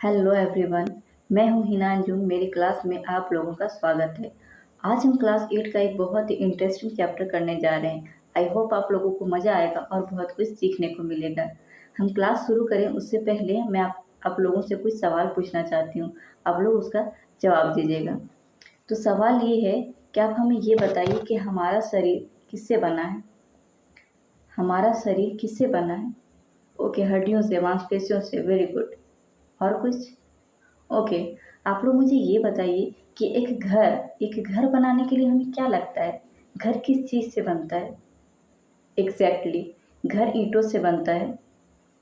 Hello everyone, मैं हूं हिना अंजुम। मेरी क्लास में आप लोगों का स्वागत है। आज हम क्लास 8 का एक बहुत ही इंटरेस्टिंग चैप्टर करने जा रहे हैं। आई होप आप लोगों को मज़ा आएगा और बहुत कुछ सीखने को मिलेगा। हम क्लास शुरू करें उससे पहले मैं आप लोगों से कुछ सवाल पूछना चाहती हूँ। आप लोग उसका जवाब दीजिएगा। तो सवाल ये है कि आप हमें ये बताइए कि हमारा शरीर किससे बना है। हमारा शरीर किससे बना है? ओके, हड्डियों से, मांसपेशियों से। Very good. और कुछ? ओके, आप लोग मुझे ये बताइए कि एक घर बनाने के लिए हमें क्या लगता है? घर किस चीज़ से बनता है? एग्जैक्टली, घर ईंटों से बनता है।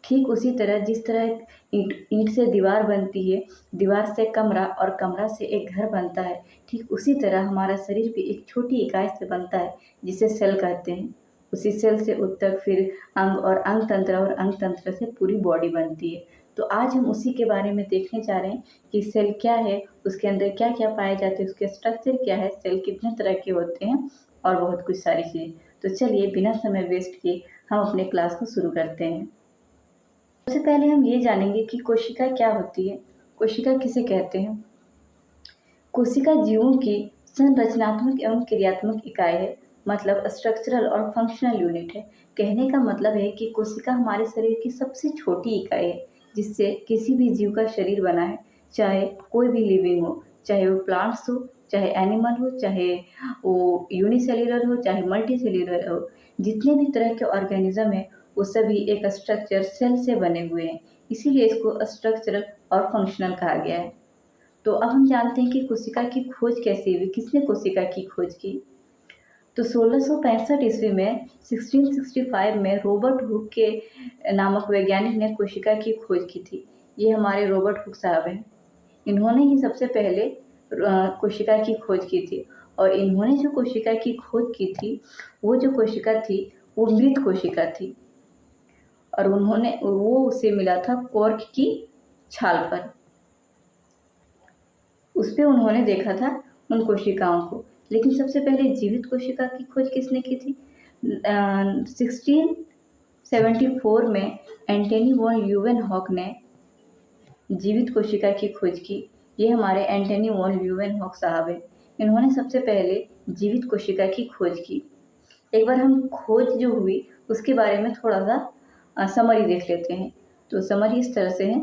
ठीक उसी तरह जिस तरह ईंट से दीवार बनती है, दीवार से कमरा और कमरा से एक घर बनता है, ठीक उसी तरह हमारा शरीर भी एक छोटी इकाई से बनता है जिसे सेल कहते हैं। उसी सेल से उत्तक, फिर अंग, और अंग तंत्र, और अंग तंत्र से पूरी बॉडी बनती है। तो आज हम उसी के बारे में देखने जा रहे हैं कि सेल क्या है, उसके अंदर क्या क्या पाए जाते हैं, उसके स्ट्रक्चर क्या है, सेल कितने तरह के होते हैं, और बहुत कुछ सारी चीज़ें। तो चलिए बिना समय वेस्ट किए हम अपने क्लास को शुरू करते हैं। सबसे पहले हम ये जानेंगे कि कोशिका क्या होती है। कोशिका किसे कहते हैं? कोशिका जीवों की संरचनात्मक एवं क्रियात्मक इकाई है, मतलब स्ट्रक्चरल और फंक्शनल यूनिट है। कहने का मतलब है कि कोशिका हमारे शरीर की सबसे छोटी इकाई है जिससे किसी भी जीव का शरीर बना है, चाहे कोई भी लिविंग हो, चाहे वो प्लांट्स हो, चाहे एनिमल हो, चाहे वो यूनिसेल्युलर हो, चाहे मल्टीसेल्युलर हो। जितने भी तरह के ऑर्गेनिज्म है वो सभी एक स्ट्रक्चर सेल से बने हुए हैं, इसीलिए इसको स्ट्रक्चरल और फंक्शनल कहा गया है। तो अब हम जानते हैं कि कोशिका की खोज कैसे हुई, किसने कोशिका की खोज की। तो 1665 ईस्वी में 1665 में रॉबर्ट हुक के नामक वैज्ञानिक ने कोशिका की खोज की थी। ये हमारे रॉबर्ट हुक साहब हैं। इन्होंने ही सबसे पहले कोशिका की खोज की थी, और इन्होंने जो कोशिका की खोज की थी, वो जो कोशिका थी वो मृत कोशिका थी, और वो उसे मिला था कॉर्क की छाल पर। उस पर उन्होंने देखा था उन कोशिकाओं को। लेकिन सबसे पहले जीवित कोशिका की खोज किसने की थी? 1674 में एंटनी वॉन ल्यूवेनहॉक ने जीवित कोशिका की खोज की। ये हमारे एंटनी वॉन ल्यूवेनहॉक साहब हैं। इन्होंने सबसे पहले जीवित कोशिका की खोज की। एक बार हम खोज जो हुई उसके बारे में थोड़ा सा समरी देख लेते हैं। तो समरी इस तरह से है।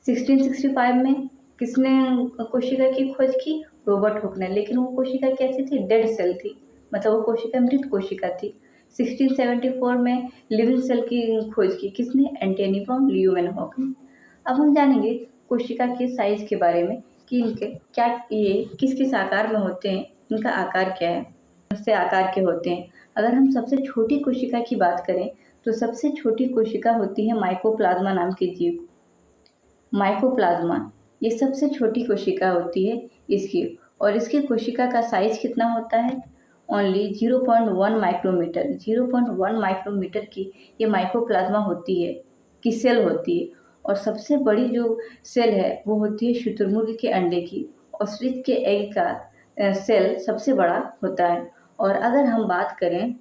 1665 में किसने कोशिका की खोज की? रॉबर्ट हुक ने। लेकिन वो कोशिका कैसी थी? डेड सेल थी, मतलब वो कोशिका मृत कोशिका थी। 1674 में लिविंग सेल की खोज की किसने? एंटनी वॉन ल्यूवेनहॉक ने। अब हम जानेंगे कोशिका के साइज के बारे में कि इनके क्या, ये किस किस आकार में होते हैं, इनका आकार क्या है, से आकार के होते हैं। अगर हम सबसे छोटी कोशिका की बात करें तो सबसे छोटी कोशिका होती है माइकोप्लाज्मा नाम की जीव। माइकोप्लाज्मा ये सबसे छोटी कोशिका होती है इसकी, और इसकी कोशिका का साइज कितना होता है? Only 0.1 micrometer. 0.1 माइक्रोमीटर की ये माइकोप्लाज्मा होती है, की सेल होती है। और सबसे बड़ी जो सेल है वो होती है शुतुरमुर्ग के अंडे की। ऑस्ट्रिच के एग का सेल सबसे बड़ा होता है। और अगर हम बात करें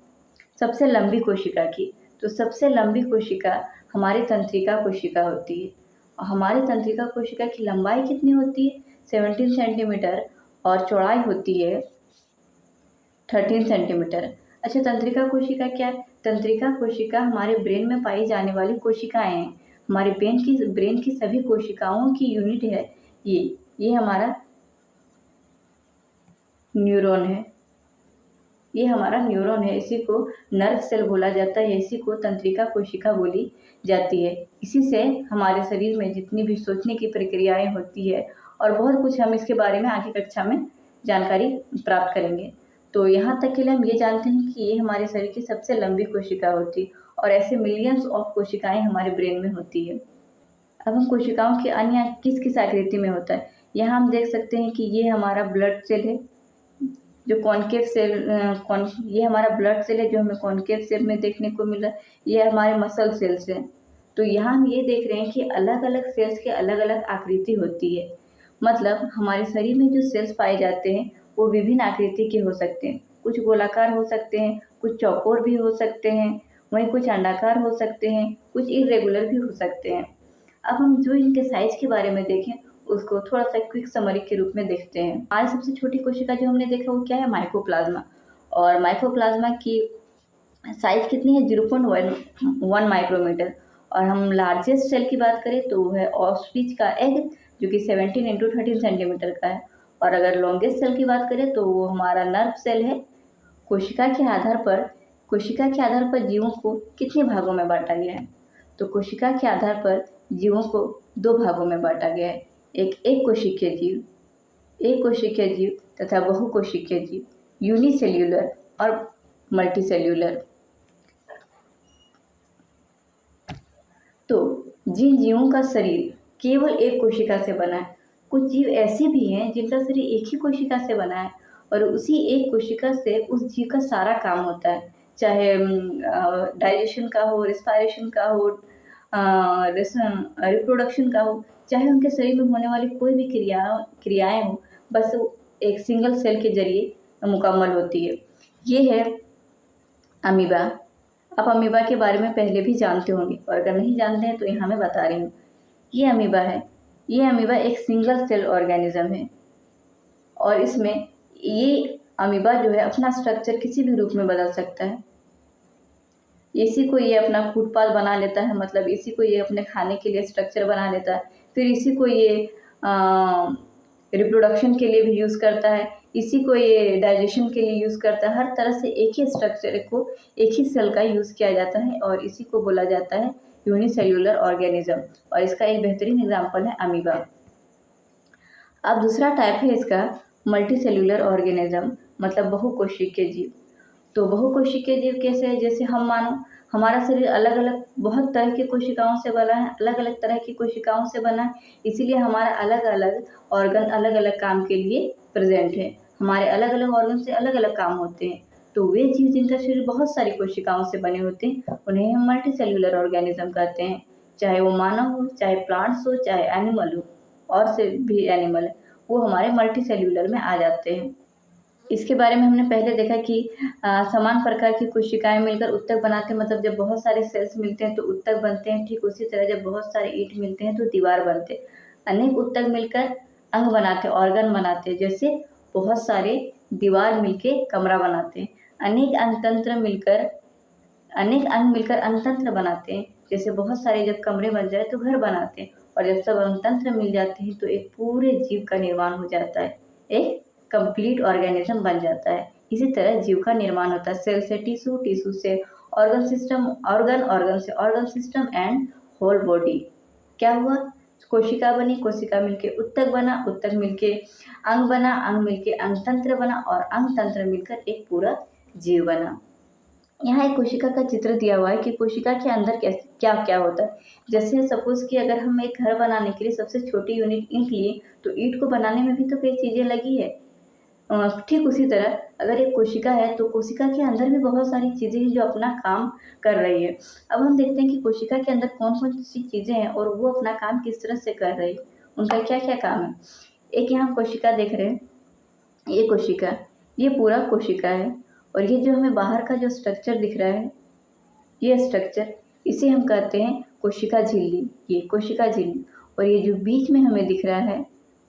सबसे लंबी कोशिका की, तो सबसे लंबी कोशिका हमारी तंत्रिका कोशिका होती है। हमारी तंत्रिका कोशिका की लंबाई कितनी होती है? 17 सेंटीमीटर, और चौड़ाई होती है 13 सेंटीमीटर। अच्छा, तंत्रिका कोशिका क्या है? तंत्रिका कोशिका हमारे ब्रेन में पाई जाने वाली कोशिकाएं हैं। हमारे ब्रेन की सभी कोशिकाओं की यूनिट है ये हमारा न्यूरॉन है। ये हमारा न्यूरॉन है, इसी को नर्व सेल बोला जाता है, इसी को तंत्रिका कोशिका बोली जाती है। इसी से हमारे शरीर में जितनी भी सोचने की प्रक्रियाएं होती है, और बहुत कुछ हम इसके बारे में आगे कक्षा में जानकारी प्राप्त करेंगे। तो यहाँ तक के लिए हम ये जानते हैं कि ये हमारे शरीर की सबसे लंबी कोशिका होती है, और ऐसे मिलियंस ऑफ कोशिकाएं हमारे ब्रेन में होती है। अब हम कोशिकाओं के अन्य किस किस आकृति में होता है, यहाँ हम देख सकते हैं कि ये हमारा ब्लड सेल है, जो कॉनकेव सेल, ये हमारा ब्लड सेल है जो हमें कॉनकेव सेल में देखने को मिला। ये हमारे मसल सेल्स हैं। तो यहाँ हम ये देख रहे हैं कि अलग अलग सेल्स की अलग अलग आकृति होती है। मतलब हमारे शरीर में जो सेल्स पाए जाते हैं वो विभिन्न आकृति के हो सकते हैं। कुछ गोलाकार हो सकते हैं, कुछ चौकोर भी हो सकते हैं, वहीं कुछ अंडाकार हो सकते हैं, कुछ इरेगुलर भी हो सकते हैं। अब हम जो इनके साइज के बारे में देखें उसको थोड़ा सा क्विक समरी के रूप में देखते हैं। हमारी सबसे छोटी कोशिका जो हमने देखा वो क्या है, माइकोप्लाज्मा। और माइकोप्लाज्मा की साइज कितनी है, 0.1 माइक्रोमीटर। और हम लार्जेस्ट सेल की बात करें तो वो है ऑस्ट्रिच का एग, जो कि 17 × 13 सेंटीमीटर का है। और अगर लॉन्गेस्ट सेल की बात करें तो वो हमारा नर्व सेल है। कोशिका के आधार पर जीवों को कितने भागों में बांटा गया है, तो कोशिका के आधार पर जीवों को 2 भागों में बांटा गया है। एक कोशिकीय जीव तथा बहुकोशिकीय जीव, यूनिसेल्यूलर और मल्टीसेल्यूलर। तो जिन जीवों का शरीर केवल एक कोशिका से बना है, कुछ जीव ऐसे भी हैं जिनका शरीर एक ही कोशिका से बना है और उसी एक कोशिका से उस जीव का सारा काम होता है, चाहे डाइजेशन का हो, रेस्पिरेशन का हो, रिप्रोडक्शन का हो, चाहे उनके शरीर में होने वाली कोई भी क्रियाएं हो, बस एक सिंगल सेल के जरिए मुकम्मल होती है। ये है अमीबा। आप अमीबा के बारे में पहले भी जानते होंगे और अगर नहीं जानते हैं तो यहाँ मैं बता रही हूँ। ये अमीबा है। ये अमीबा एक सिंगल सेल ऑर्गेनिज्म है और इसमें ये अमीबा जो है अपना स्ट्रक्चर किसी भी रूप में बदल सकता है। इसी को ये अपना फुटपाथ बना लेता है, मतलब इसी को ये अपने खाने के लिए स्ट्रक्चर बना लेता है। फिर इसी को ये रिप्रोडक्शन के लिए भी यूज़ करता है, इसी को ये डाइजेशन के लिए यूज़ करता है। हर तरह से एक ही स्ट्रक्चर को, एक ही सेल का यूज़ किया जाता है और इसी को बोला जाता है यूनिसेल्यूलर ऑर्गेनिज्म। और इसका एक बेहतरीन एग्जाम्पल है अमीबा। अब दूसरा टाइप है इसका मल्टीसेल्यूलर ऑर्गेनिज्म, मतलब बहुकोशिकीय जीव। तो बहुकोशिकीय जीव कैसे है, जैसे हम मानो हमारा शरीर अलग अलग बहुत तरह की कोशिकाओं से बना है, अलग अलग तरह की कोशिकाओं से बना है, इसीलिए हमारा अलग अलग ऑर्गन अलग अलग काम के लिए प्रेजेंट है। हमारे अलग अलग ऑर्गन से अलग अलग काम होते हैं। तो वे जीव जिनका शरीर बहुत सारी कोशिकाओं से बने होते हैं उन्हें हम मल्टीसेल्यूलर ऑर्गेनिज्म कहते हैं। चाहे वो मानव हो, चाहे प्लांट्स हो, चाहे एनिमल हो, और से भी एनिमल है, वो हमारे मल्टीसेल्यूलर में आ जाते हैं। इसके बारे में हमने पहले देखा कि समान प्रकार की कोशिकाएं मिलकर उत्तक बनाते हैं, मतलब जब बहुत सारे सेल्स मिलते हैं तो उत्तक बनते हैं। ठीक उसी तरह जब बहुत सारे ईंट मिलते हैं तो दीवार बनते हैं। अनेक उत्तक मिलकर अंग बनाते हैं, ऑर्गन बनाते हैं। जैसे बहुत सारे दीवार मिलके कमरा बनाते हैं। अनेक अंग मिलकर अंगतंत्र बनाते हैं। जैसे बहुत सारे जब कमरे बन जाए तो घर बनाते हैं, और जब सब अंगतंत्र मिल जाते हैं तो एक पूरे जीव का निर्माण हो जाता है, एक कंप्लीट ऑर्गेनिज्म बन जाता है। इसी तरह जीव का निर्माण होता है, सेल से टिश्यू, टिश्यू से ऑर्गन सिस्टम, ऑर्गन से organ system and whole body. क्या हुआ, कोशिका बनी, कोशिका मिलके उत्तक बना, उत्तक मिलके अंग बना, अंग मिलके अंगतंत्र बना और अंगतंत्र मिलकर एक पूरा जीव बना। यहाँ एक कोशिका का चित्र दिया हुआ है कि कोशिका के अंदर कैसे क्या क्या होता है। जैसे सपोज कि अगर हम एक घर बनाने के लिए सबसे छोटी यूनिट ईंट लिए तो ईंट को बनाने में भी तो कई चीज़ें लगी है। ठीक उसी तरह अगर एक कोशिका है तो कोशिका के अंदर भी बहुत सारी चीज़ें हैं जो अपना काम कर रही है। अब हम देखते हैं कि कोशिका के अंदर कौन कौन सी चीज़ें हैं और वो अपना काम किस तरह से कर रही है, उनका क्या क्या काम है। एक यहाँ कोशिका देख रहे हैं, ये कोशिका, ये पूरा कोशिका है। और ये जो हमें बाहर का जो स्ट्रक्चर दिख रहा है, ये स्ट्रक्चर, इसे हम कहते हैं कोशिका झिल्ली। ये कोशिका झिल्ली। और ये जो बीच में हमें दिख रहा है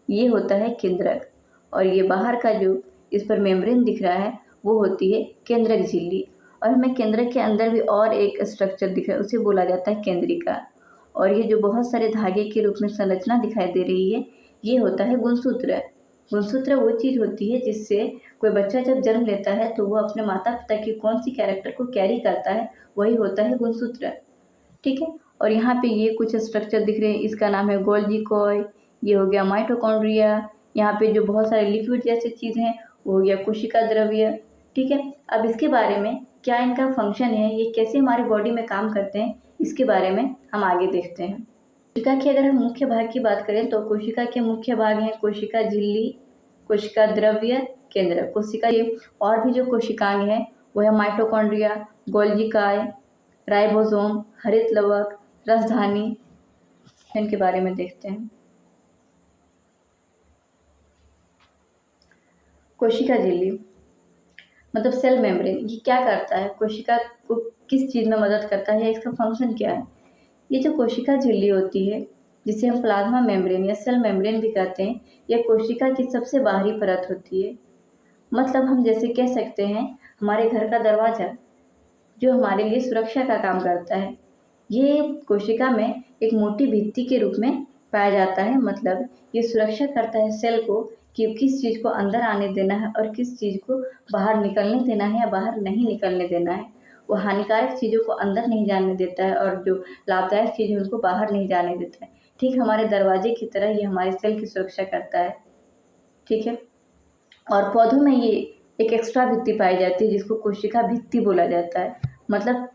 ये होता है केंद्रक। और ये बाहर का जो इस पर मेम्ब्रेन दिख रहा है वो होती है केंद्रक झिल्ली। और हमें केंद्रक के अंदर भी और एक स्ट्रक्चर दिख रहा है, उसे बोला जाता है केंद्रिका। और ये जो बहुत सारे धागे के रूप में संरचना दिखाई दे रही है ये होता है गुणसूत्र। गुणसूत्र वो चीज़ होती है जिससे कोई बच्चा जब जन्म लेता है तो वो अपने माता पिता की कौन सी कैरेक्टर को कैरी करता है, वही होता है गुणसूत्र। ठीक है। और यहाँ पे ये कुछ स्ट्रक्चर दिख रहे हैं, इसका नाम है गोल्गी कॉय, ये हो गया माइटोकॉन्ड्रिया। यहाँ पे जो बहुत सारे लिक्विड जैसे चीज़ हैं वो हो गया कोशिका द्रव्य। ठीक है। अब इसके बारे में क्या इनका फंक्शन है, ये कैसे हमारी बॉडी में काम करते हैं, इसके बारे में हम आगे देखते हैं। कोशिका के अगर हम मुख्य भाग की बात करें तो कोशिका के मुख्य भाग हैं कोशिका झिल्ली, कोशिका द्रव्य, केंद्र। कोशिका के और भी जो कोशिकाएं हैं वो है माइटोकॉन्ड्रिया, गोल्गी काय, राइबोसोम, हरित लवक, रसधानी। इनके बारे में देखते हैं। कोशिका झिल्ली मतलब सेल मेम्ब्रेन, ये क्या करता है, कोशिका को किस चीज़ में मदद करता है या इसका फंक्शन क्या है। ये जो कोशिका झिल्ली होती है, जिसे हम प्लाज्मा मेम्ब्रेन या सेल मेम्ब्रेन भी कहते हैं, यह कोशिका की सबसे बाहरी परत होती है। मतलब हम जैसे कह सकते हैं हमारे घर का दरवाज़ा, जो हमारे लिए सुरक्षा का काम करता है। ये कोशिका में एक मोटी भित्ति के रूप में पाया जाता है। मतलब ये सुरक्षा करता है सेल को कि किस चीज़ को अंदर आने देना है और किस चीज़ को बाहर निकलने देना है या बाहर नहीं निकलने देना है। वो हानिकारक चीज़ों को अंदर नहीं जाने देता है और जो लाभदायक चीज़ है उनको बाहर नहीं जाने देता है। ठीक हमारे दरवाजे की तरह ये हमारे सेल की सुरक्षा करता है। ठीक है। और पौधों में ये एक एक्स्ट्रा भित्ति पाई जाती है जिसको कोशिका भित्ति बोला जाता है। मतलब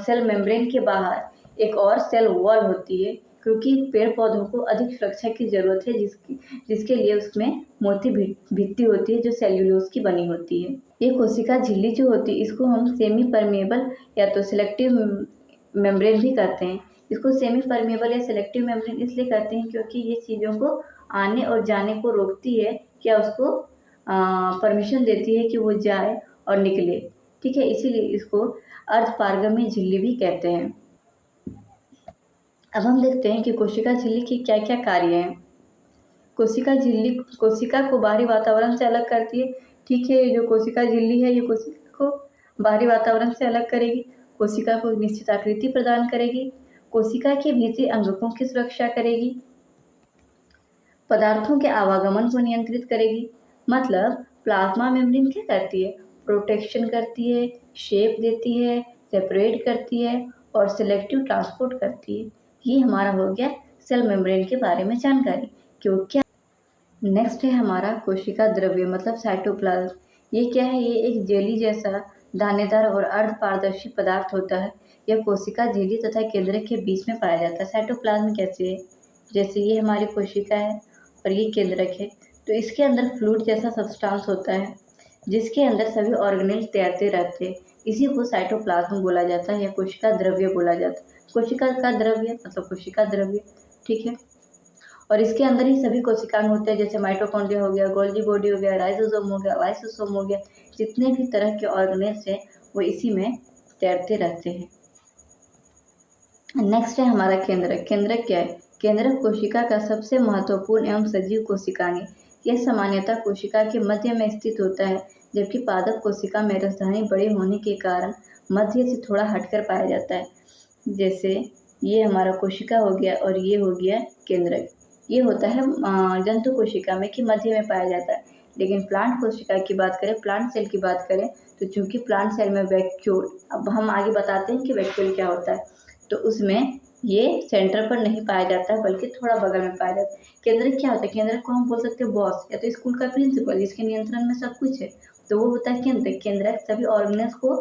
सेल मेम्ब्रेन के बाहर एक और सेल वॉल होती है, क्योंकि पेड़ पौधों को अधिक सुरक्षा की ज़रूरत है जिसके लिए उसमें मोटी भित्ति होती है जो सेल्यूलोज की बनी होती है। ये कोशिका झिल्ली जो होती है इसको हम सेमी परमेबल या तो सिलेक्टिव मेम्ब्रेन भी कहते हैं। इसको सेमी परमेबल या सिलेक्टिव मेम्ब्रेन इसलिए कहते हैं क्योंकि ये चीज़ों को आने और जाने को रोकती है या उसको परमिशन देती है कि वो जाए और निकले। ठीक है, इसीलिए इसको अर्धपारगम्य झिल्ली भी कहते हैं। अब हम देखते हैं कि कोशिका झिल्ली के क्या क्या कार्य हैं। कोशिका झिल्ली कोशिका को बाहरी वातावरण से अलग करती है। ठीक है, जो कोशिका झिल्ली है ये कोशिका को बाहरी वातावरण से अलग करेगी, कोशिका को निश्चित आकृति प्रदान करेगी, कोशिका के भीतरी अंगकों की सुरक्षा करेगी, पदार्थों के आवागमन को नियंत्रित करेगी। मतलब प्लाज्मा मेम्ब्रेन क्या करती है, प्रोटेक्शन करती है, शेप देती है, सेपरेट करती है और सिलेक्टिव ट्रांसपोर्ट करती है। ये हमारा हो गया सेल मेम्ब्रेन के बारे में जानकारी कि वो क्या। नेक्स्ट है हमारा कोशिका द्रव्य मतलब साइटोप्लाज्म। ये क्या है, ये एक जेली जैसा दानेदार और अर्ध पारदर्शी पदार्थ होता है। यह कोशिका झिल्ली तथा केंद्रक के बीच में पाया जाता है। साइटोप्लाज्म कैसे है, जैसे ये हमारी कोशिका है और ये केंद्रक है, तो इसके अंदर फ्लूइड जैसा सब्सटेंस होता है जिसके अंदर सभी ऑर्गेनेल तैरते रहते हैं। इसी को साइटोप्लाज्म बोला जाता है या कोशिका द्रव्य बोला जाता है। कोशिका का द्रव्य मतलब कोशिका द्रव्य। ठीक है, और इसके अंदर ही सभी कोशिकाएं होते हैं, जैसे माइटोकॉन्ड्रिया हो गया, गोल्गी बॉडी हो गया, राइजोसोम हो गया, लाइसोसोम हो गया। जितने भी तरह के ऑर्गेनेल्स हैं वो इसी में तैरते रहते हैं। नेक्स्ट है हमारा केंद्रक। केंद्रक क्या है, केंद्रक कोशिका का सबसे महत्वपूर्ण एवं सजीव कोशिकांग। यह सामान्यतः कोशिका के मध्य में स्थित होता है, जबकि पादप कोशिका में राजधानी बड़े होने के कारण मध्य से थोड़ा हटकर पाया जाता है। जैसे ये हमारा कोशिका हो गया और ये हो गया केंद्रक। ये होता है जंतु कोशिका में कि मध्य में पाया जाता है। लेकिन प्लांट कोशिका की बात करें, प्लांट सेल की बात करें, तो चूंकि प्लांट सेल में वैक्यूल, अब हम आगे बताते हैं कि वैक्यूल क्या होता है, तो उसमें ये सेंटर पर नहीं पाया जाता है बल्कि थोड़ा बगल में पाया जाता है। केंद्रक क्या होता है, केंद्रक को हम बोल सकते हैं बॉस या तो स्कूल का प्रिंसिपल, जिसके नियंत्रण में सब कुछ है, तो वो होता है केंद्रक। केंद्रक सभी ऑर्गेनेल्स को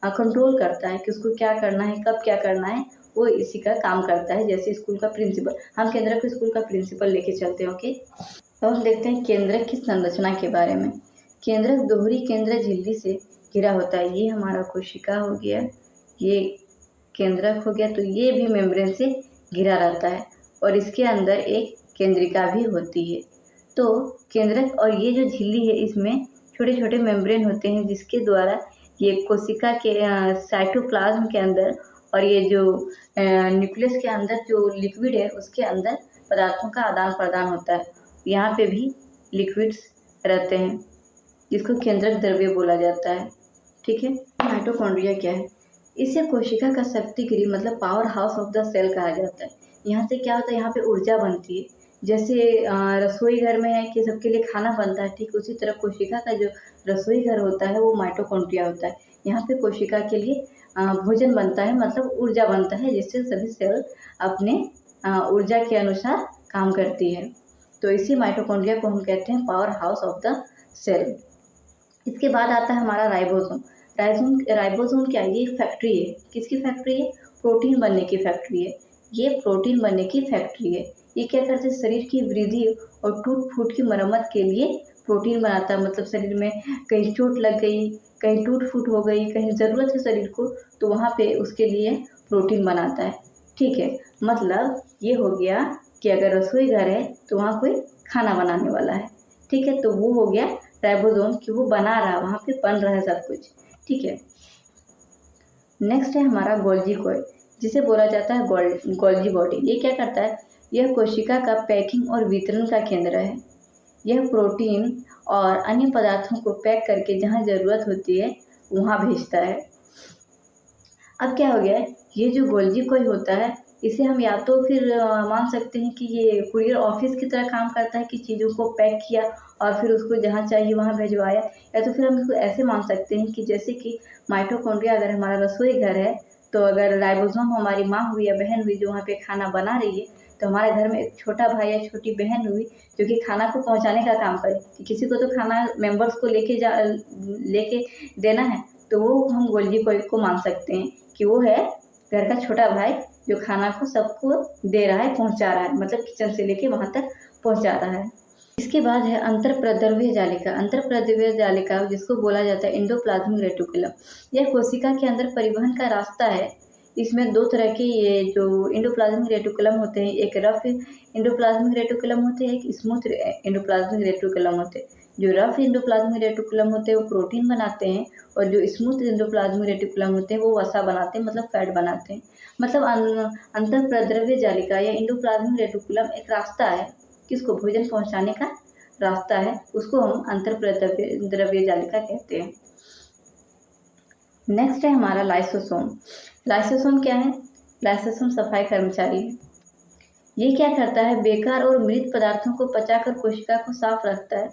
कंट्रोल करता है कि उसको क्या करना है, कब क्या करना है, वो इसी का काम करता है। जैसे स्कूल का प्रिंसिपल, हम केंद्रक को स्कूल का प्रिंसिपल लेके चलते हैं। ओके, अब हम देखते हैं केंद्रक की संरचना के बारे में। केंद्रक दोहरी केंद्र झिल्ली से घिरा होता है। ये हमारा कोशिका हो गया, ये केंद्रक हो गया, तो ये भी मेम्ब्रेन से घिरा रहता है और इसके अंदर एक केंद्रिका भी होती है। तो केंद्रक और ये जो झिल्ली है इसमें छोटे छोटे मेम्ब्रेन होते हैं जिसके द्वारा ये कोशिका के साइटोप्लाज्म के अंदर और ये जो न्यूक्लियस के अंदर जो लिक्विड है उसके अंदर पदार्थों का आदान प्रदान होता है। यहाँ पे भी लिक्विड्स रहते हैं जिसको केंद्रक द्रव्य बोला जाता है। ठीक है, माइटोकॉन्ड्रिया क्या है, इसे कोशिका का शक्ति गृह मतलब power house of the cell कहा जाता है। यहाँ से क्या होता है, यहाँ पे ऊर्जा बनती है। जैसे रसोई घर में है कि सबके लिए खाना बनता है, ठीक उसी तरह कोशिका का जो रसोई घर होता है वो माइटोकॉन्ड्रिया होता है। यहाँ पे कोशिका के लिए भोजन बनता है, मतलब ऊर्जा बनता है, जिससे सभी सेल अपने ऊर्जा के अनुसार काम करती है। तो इसी माइटोकॉन्ड्रिया को हम कहते हैं power house of the cell. इसके बाद आता है हमारा राइबोसोम। राइबोसोम क्या है, ये फैक्ट्री है। किसकी फैक्ट्री है, प्रोटीन बनने की फैक्ट्री है। ये प्रोटीन बनने की फैक्ट्री है। ये क्या करते हैं, शरीर की वृद्धि और टूट फूट की मरम्मत के लिए प्रोटीन बनाता है। मतलब शरीर में कहीं चोट लग गई, कहीं टूट फूट हो गई, कहीं ज़रूरत है शरीर को, तो वहाँ पे उसके लिए प्रोटीन बनाता है। ठीक है, मतलब ये हो गया कि अगर रसोई घर है तो वहाँ कोई खाना बनाने वाला है। ठीक है, तो वो हो गया राइबोसोम कि वो बना रहा, वहाँ पे बन रहा है सब कुछ। ठीक है, नेक्स्ट है हमारा गोल्जी कोय, जिसे बोला जाता है गोल्जी बॉडी। ये क्या करता है? यह कोशिका का पैकिंग और वितरण का केंद्र है। यह प्रोटीन और अन्य पदार्थों को पैक करके जहाँ ज़रूरत होती है वहाँ भेजता है। अब क्या हो गया है, ये जो गोल्जी कोय होता है इसे हम या तो फिर मान सकते हैं कि ये कुरियर ऑफिस की तरह काम करता है कि चीज़ों को पैक किया और फिर उसको जहाँ चाहिए वहाँ भिजवाया, या तो फिर हम इसको ऐसे मान सकते हैं कि जैसे कि माइटोकॉन्ड्रिया अगर हमारा रसोई घर है, तो अगर राइबोसोम हमारी माँ हुई या बहन हुई जो वहाँ पे खाना बना रही है, तो हमारे घर में एक छोटा भाई या छोटी बहन हुई जो कि खाना को पहुँचाने का काम करे, कि किसी को तो खाना मेंबर्स को लेके देना है, तो वो हम गोल्जी कोय को मान सकते हैं कि वो है घर का छोटा भाई जो खाना को सबको दे रहा है, पहुंचा रहा है, मतलब किचन से लेके वहां तक पहुंचा रहा है। इसके बाद है अंतरप्रद्रव्य जालिका। अंतरप्रद्रव्य जालिका जिसको बोला जाता है एंडोप्लाज्मिक रेटिकुलम, यह कोशिका के अंदर परिवहन का रास्ता है। इसमें दो तरह के ये जो एंडोप्लाज्मिक रेटिकुलम होते हैं, एक रफ एंडोप्लाज्मिक रेटिकुलम होते हैं, एक स्मूथ एंडोप्लाज्मिक रेटिकुलम होते हैं। जो रफ एंडोप्लाज्मिक रेटिकुलम होते हैं वो प्रोटीन बनाते हैं, और जो स्मूथ एंडोप्लाज्मिक रेटिकुलम होते हैं वो वसा बनाते हैं, मतलब फैट बनाते हैं। मतलब अंतःप्रद्रव्य जालिका या एंडोप्लाज्मिक रेटिकुलम एक रास्ता है, किसको भोजन पहुंचाने का रास्ता है, उसको हम अंतःप्रद्रव्य जालिका कहते हैं। नेक्स्ट है हमारा लाइसोसोम। लाइसोसोम क्या है? लाइसोसोम सफाई कर्मचारी है। ये क्या करता है? बेकार और मृत पदार्थों को पचाकर कोशिका को साफ रखता है।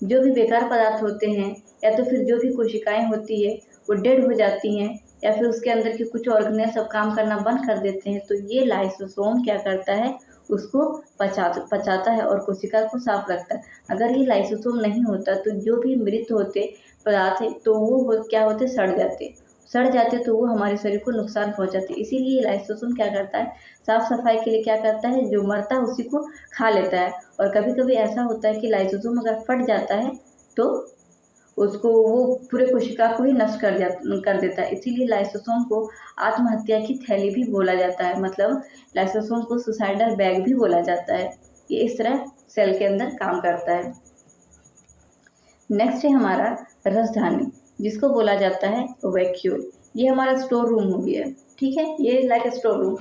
जो भी बेकार पदार्थ होते हैं या तो फिर जो भी कोशिकाएं होती है वो डेड हो जाती हैं, या फिर उसके अंदर के कुछ ऑर्गेनेल सब काम करना बंद कर देते हैं, तो ये लाइसोसोम क्या करता है? उसको पचाता है और कोशिका को साफ रखता है। अगर ये लाइसोसोम नहीं होता तो जो भी मृत होते पदार्थ है तो वो क्या होते? सड़ जाते तो वो हमारे शरीर को नुकसान पहुंचाते। इसीलिए लाइसोसोम क्या करता है? साफ सफाई के लिए क्या करता है? जो मरता है उसी को खा लेता है। और कभी कभी ऐसा होता है कि लाइसोसोम अगर फट जाता है तो उसको वो पूरे कोशिका को ही नष्ट कर देता है। इसीलिए लाइसोसोम को आत्महत्या की थैली भी बोला जाता है, मतलब लाइसोसोम को सुसाइडल बैग भी बोला जाता है। ये इस तरह सेल के अंदर काम करता है। नेक्स्ट है हमारा रसधानी, जिसको बोला जाता है वैक्यूल। ये हमारा स्टोर रूम हो गया, ठीक है, ये लाइक स्टोर रूम।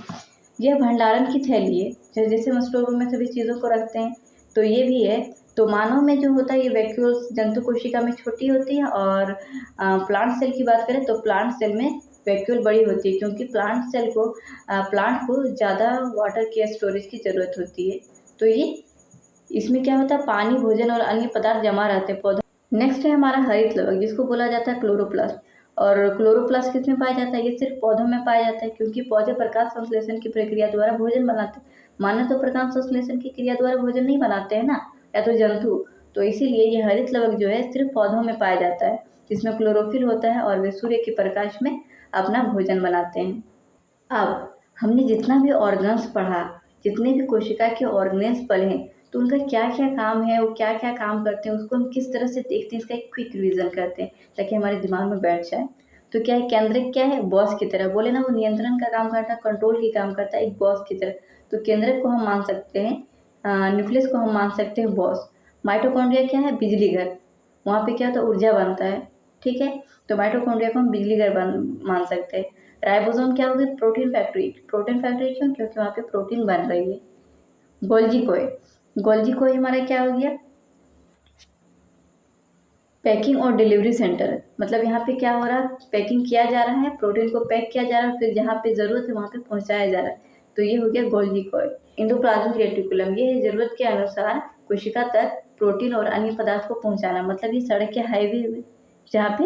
यह भंडारण की थैली है, जैसे हम स्टोर रूम में सभी चीज़ों को रखते हैं, तो ये भी है। तो मानव में जो होता है ये वैक्यूल्स जंतु कोशिका में छोटी होती है, और प्लांट सेल की बात करें तो प्लांट सेल में वैक्यूल बड़ी होती है, क्योंकि प्लांट को ज़्यादा वाटर की स्टोरेज की ज़रूरत होती है। तो ये इसमें क्या होता है? पानी, भोजन और अन्य पदार्थ जमा रहते हैं पौधों। नेक्स्ट है हमारा हरित लवक, जिसको बोला जाता है क्लोरोप्लास्ट। और क्लोरोप्लास्ट किस में पाया जाता है? ये सिर्फ पौधों में पाया जाता है, क्योंकि पौधे प्रकाश संश्लेषण की प्रक्रिया द्वारा भोजन बनाते हैं। मानव तो प्रकाश संश्लेषण की क्रिया द्वारा भोजन नहीं बनाते हैं ना, या तो जंतु। तो इसीलिए ये हरित लवक जो है सिर्फ पौधों में पाया जाता है, जिसमें क्लोरोफिल होता है और वे सूर्य के प्रकाश में अपना भोजन बनाते हैं। अब हमने जितना भी ऑर्गन्स पढ़ा, जितने भी कोशिका के ऑर्गेनेल्स पढ़े, तो उनका क्या क्या काम है, वो क्या क्या काम करते हैं, उसको हम किस तरह से देखते हैं, इसका एक क्विक रिवीजन करते हैं ताकि हमारे दिमाग में बैठ जाए। तो क्या है? केंद्रक क्या है? बॉस की तरह, बोले ना, वो नियंत्रण का काम करता है, कंट्रोल की काम करता है, एक बॉस की तरह। तो केंद्रक को हम मान सकते हैं, न्यूक्लियस को हम मान सकते हैं बॉस। माइटोकॉन्ड्रिया क्या है? बिजली घर। वहाँ पे क्या होता है? ऊर्जा बनता है, ठीक है। तो माइटोकॉन्ड्रिया को हम बिजली घर मान सकते हैं। राइबोसोम क्या होगी? Protein factory. प्रोटीन फैक्ट्री क्यों? क्योंकि वहाँ पे प्रोटीन बन रही है। गोल्जी कोय हमारा क्या हो गया? पैकिंग और डिलीवरी सेंटर, मतलब यहाँ पे क्या हो रहा है? पैकिंग किया जा रहा है, प्रोटीन को पैक किया जा रहा है, फिर जहाँ पे ज़रूरत है वहाँ पे पहुँचाया जा रहा है। तो ये हो गया गोल्जी कोय। एंडोप्लाज्मिक रेटिकुलम, ये है ज़रूरत के अनुसार कोशिका तक प्रोटीन और अन्य पदार्थ को पहुँचाना, मतलब ये सड़क के हाईवे जहाँ पे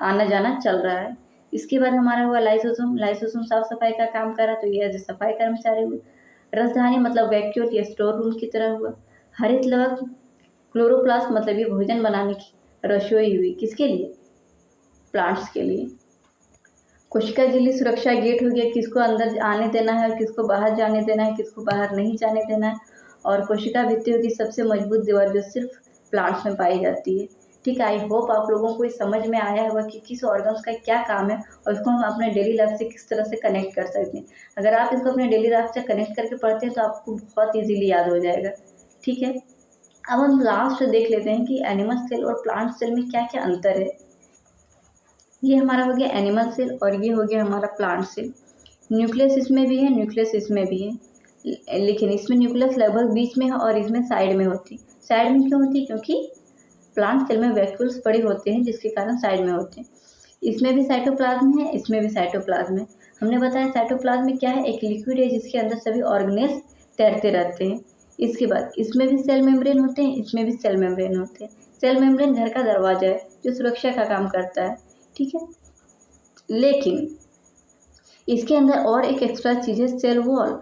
आना जाना चल रहा है। इसके बाद हमारा हुआ लाइसोसोम। लाइसोसोम साफ सफाई का काम कर रहा है, तो ये सफाई कर्मचारी हुए। रसधानी मतलब वैक्यूल, ये स्टोर रूम की तरह हुआ। हरित लवक, क्लोरोप्लास्ट मतलब ये भोजन बनाने की रसोई हुई, किसके लिए? प्लांट्स के लिए। कोशिका झिल्ली सुरक्षा गेट हो गया, किसको अंदर आने देना है और किसको बाहर जाने देना है, किसको बाहर नहीं जाने देना है। और कोशिका भित्ति होगी सबसे मजबूत दीवार, जो सिर्फ प्लांट्स में पाई जाती है, ठीक है। आई होप आप लोगों को ये समझ में आया होगा कि किस ऑर्गन्स का क्या काम है और इसको हम अपने डेली लाइफ से किस तरह से कनेक्ट कर सकते हैं। अगर आप इसको अपने डेली लाइफ से कनेक्ट करके पढ़ते हैं तो आपको बहुत ईजीली याद हो जाएगा, ठीक है। अब हम लास्ट देख लेते हैं कि एनिमल सेल और प्लांट सेल में क्या क्या अंतर है। ये हमारा हो गया एनिमल सेल और ये हो गया हमारा प्लांट सेल। न्यूक्लियस इसमें भी है, न्यूक्लियस इसमें भी है, लेकिन इसमें न्यूक्लियस लगभग बीच में है और इसमें साइड में होती है। साइड में क्यों होती है? क्योंकि प्लांट सेल में वैक्यूल्स बड़े होते हैं जिसके कारण साइड में होते हैं। इसमें भी साइटोप्लाज्म है, इसमें भी साइटोप्लाज्म है। हमने बताया साइटोप्लाज्म में क्या है, एक लिक्विड है जिसके अंदर सभी ऑर्गेनेल्स तैरते रहते हैं। इसके बाद इसमें भी सेल मेम्ब्रेन होते हैं, इसमें भी सेल मेम्ब्रेन होते हैं। सेल मेम्ब्रेन घर का दरवाजा है जो सुरक्षा का काम करता है, ठीक है। लेकिन इसके अंदर और एक एक्स्ट्रा चीज़ है, सेल वॉल,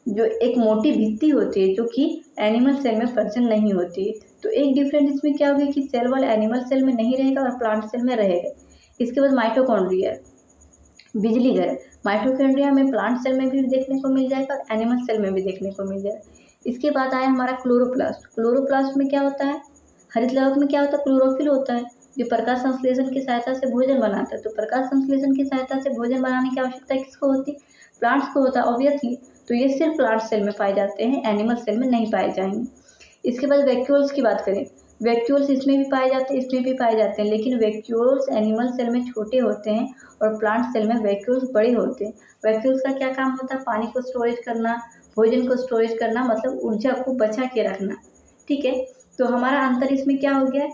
जो एक मोटी भित्ति होती है जो कि एनिमल सेल में प्रेजेंट नहीं होती है। तो एक डिफरेंस इसमें क्या होगा कि सेल वॉल एनिमल सेल में नहीं रहेगा और प्लांट सेल में रहेगा। इसके बाद माइटोकॉन्ड्रिया, बिजली घर। माइटोकॉन्ड्रिया में प्लांट सेल में भी देखने को मिल जाएगा और एनिमल सेल में भी देखने को मिल जाएगा। इसके बाद आया हमारा क्लोरोप्लास्ट। क्लोरोप्लास्ट में क्या होता है? हरित लवक में क्या होता है? क्लोरोफिल होता है जो प्रकाश संश्लेषण की सहायता से भोजन बनाता है। तो प्रकाश संश्लेषण की सहायता से भोजन बनाने की आवश्यकता किसको होती है? प्लांट्स को होता है ऑब्वियसली। तो ये सिर्फ प्लांट सेल में पाए जाते हैं, एनिमल सेल में नहीं पाए जाएंगे। इसके बाद वैक्यूल्स की बात करें, वैक्यूल्स इसमें भी पाए जाते हैं, इसमें भी पाए जाते हैं, लेकिन वैक्यूल्स एनिमल सेल में छोटे होते हैं और प्लांट सेल में वैक्यूल्स बड़े होते हैं। वैक्यूल्स का क्या काम होता है? पानी को स्टोरेज करना, भोजन को स्टोरेज करना, मतलब ऊर्जा को बचा के रखना, ठीक है। तो हमारा अंतर इसमें क्या हो गया?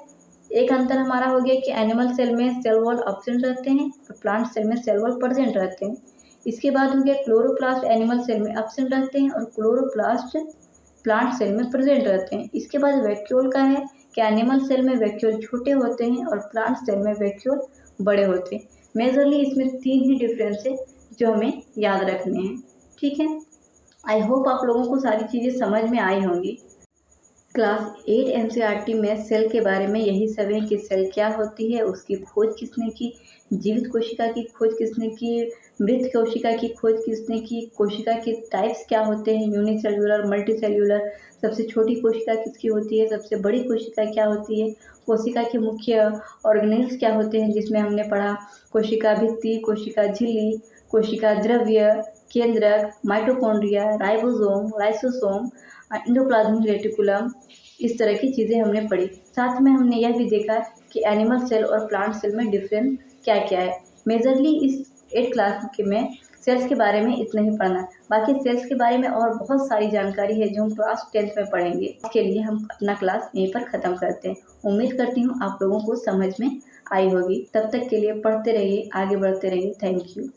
एक अंतर हमारा हो गया कि एनिमल सेल में सेल वॉल एब्सेंट रहते हैं और प्लांट सेल में सेल वॉल प्रेजेंट रहते हैं। इसके बाद हो गया क्लोरोप्लास्ट एनिमल सेल में एब्सेंट रहते हैं और क्लोरोप्लास्ट प्लांट सेल में प्रेजेंट रहते हैं। इसके बाद वैक्यूल का है कि एनिमल सेल में वैक्यूल छोटे होते हैं और प्लांट सेल में वैक्यूल बड़े होते हैं। मेजरली इसमें 3 ही डिफरेंस है जो हमें याद रखने हैं, ठीक है। आई होप आप लोगों को सारी चीज़ें समझ में आई होंगी। क्लास 8 एनसीईआरटी में सेल के बारे में यही सब है कि सेल क्या होती है, उसकी खोज किसने की, जीवित कोशिका की खोज किसने की, मृत कोशिका की खोज किसने की, कोशिका के टाइप्स क्या होते हैं, यूनिसेल्युलर, मल्टीसेल्युलर, सबसे छोटी कोशिका किसकी होती है, सबसे बड़ी कोशिका क्या होती है, कोशिका के मुख्य ऑर्गेनेल्स क्या होते हैं जिसमें हमने पढ़ा कोशिका भित्ति, कोशिका झिल्ली, कोशिका द्रव्य, केंद्रक, mitochondria, ribosome, lysosome, endoplasmic reticulum, इस तरह की चीज़ें हमने पढ़ी। साथ में हमने यह भी देखा कि एनिमल सेल और प्लांट सेल में डिफरेंस क्या क्या है। मेजरली इस 8 क्लास के में सेल्स के बारे में इतना ही पढ़ना, बाकी सेल्स के बारे में और बहुत सारी जानकारी है जो हम क्लास 10th में पढ़ेंगे। इसके लिए हम अपना क्लास यहीं पर ख़त्म करते हैं। उम्मीद करती हूँ आप लोगों को समझ में आई होगी। तब तक के लिए पढ़ते रहिए, आगे बढ़ते रहिए। Thank you.